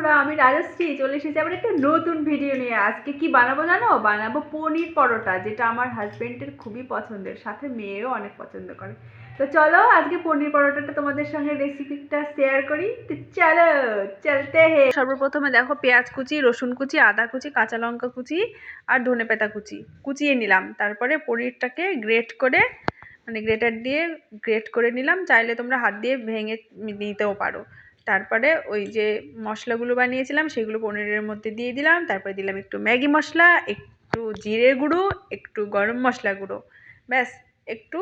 বন্ধুরা, আমি রাজশ্রী চলে এসেছি আবার একটা নতুন ভিডিও নিয়ে। আজকে কি বানাবো জানো? বানাবো পনির পরোটা, যেটা আমার হাজবেন্ডের খুবই পছন্দের, সাথে মেয়েও অনেক পছন্দ করে। তো চলো আজকে পনির পরোটাটা তোমাদের সঙ্গে রেসিপিটা শেয়ার করি। তো চলো চলতে হে। সর্বপ্রথমে দেখো, পেঁয়াজ কুচি, রসুন কুচি, আদা কুচি, কাঁচা লঙ্কা কুচি আর ধনেপাতা কুচি কুচিয়ে নিলাম। তারপরে পনিরটাকে গ্রেট করে, মানে গ্রেটার দিয়ে গ্রেট করে নিলাম। চাইলে তোমরা হাত দিয়ে ভেঙে নিতেও পারো। তারপরে ওই যে মশলাগুলো বানিয়েছিলাম সেগুলো পনিরের মধ্যে দিয়ে দিলাম। তারপরে দিলাম একটু ম্যাগি মশলা, একটু জিরে গুঁড়ো, একটু গরম মশলা গুঁড়ো, ব্যাস একটু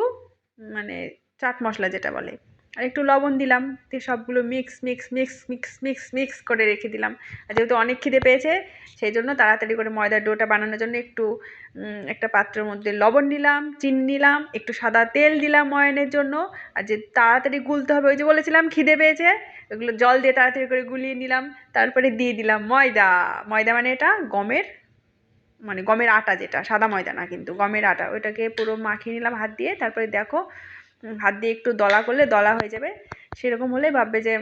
মানে চাট মশলা যেটা বলে, আর একটু লবণ দিলাম। দিয়ে সবগুলো mix mix mix mix mix mix করে রেখে দিলাম। আর যেহেতু অনেক খিদে পেয়েছে সেই জন্য তাড়াতাড়ি করে ময়দার ডোটা বানানোর জন্য একটু একটা পাত্রের মধ্যে লবণ দিলাম, চিনি দিলাম, একটু সাদা তেল দিলাম ময়ানের জন্য। আর যে তাড়াতাড়ি গুলতে হবে, ওই যে বলেছিলাম খিদে পেয়েছে, ওগুলো জল দিয়ে তাড়াতাড়ি করে গুলিয়ে নিলাম। তারপরে দিয়ে দিলাম ময়দা। ময়দা মানে এটা গমের, মানে গমের আটা, যেটা সাদা ময়দা না কিন্তু গমের আটা, ওইটাকে পুরো মাখিয়ে নিলাম হাত দিয়ে। তারপরে দেখো হাত দিয়ে একটু দলা করলে দলা হয়ে যাবে, সেরকম হলে ভাববে যে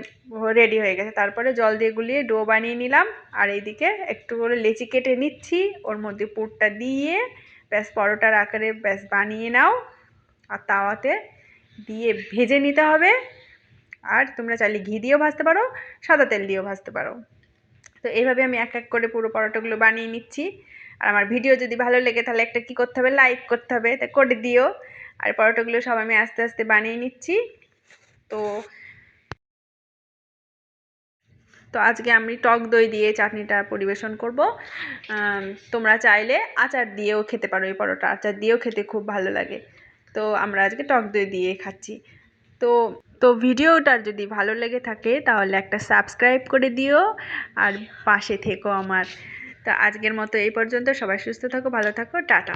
রেডি হয়ে গেছে। তারপরে জল দিয়ে গুলিয়ে ডো বানিয়ে নিলাম। আর এইদিকে একটু করে লেচি কেটে নিচ্ছি, ওর মধ্যে পুরটা দিয়ে ব্যাস পরোটার আকারে ব্যাস বানিয়ে নাও। আর তাওয়াতে দিয়ে ভেজে নিতে হবে। আর তোমরা চাইলে ঘি দিয়েও ভাজতে পারো, সাদা তেল দিয়েও ভাজতে পারো। তো এইভাবে আমি এক এক করে পুরো পরোটাগুলো বানিয়ে নিচ্ছি। আর আমার ভিডিও যদি ভালো লেগে তাহলে একটা কী করতে হবে, লাইক করতে হবে, তা করে দিও। আর পরোটাগুলো সব আমি আস্তে আস্তে বানিয়ে নিচ্ছি। তো তো আজকে আমি টক দই দিয়ে চাটনিটা পরিবেশন করব। তোমরা চাইলে আচার দিয়েও খেতে পারো, এই পরোটা আচার দিয়েও খেতে খুব ভালো লাগে। তো আমরা আজকে টক দই দিয়ে খাচ্ছি। তো তো ভিডিওটার যদি ভালো লেগে থাকে তাহলে একটা সাবস্ক্রাইব করে দিও আর পাশে থেকো আমার। তা আজকের মতো এই পর্যন্ত। সবাই সুস্থ থাকো, ভালো থাকো, টাটা।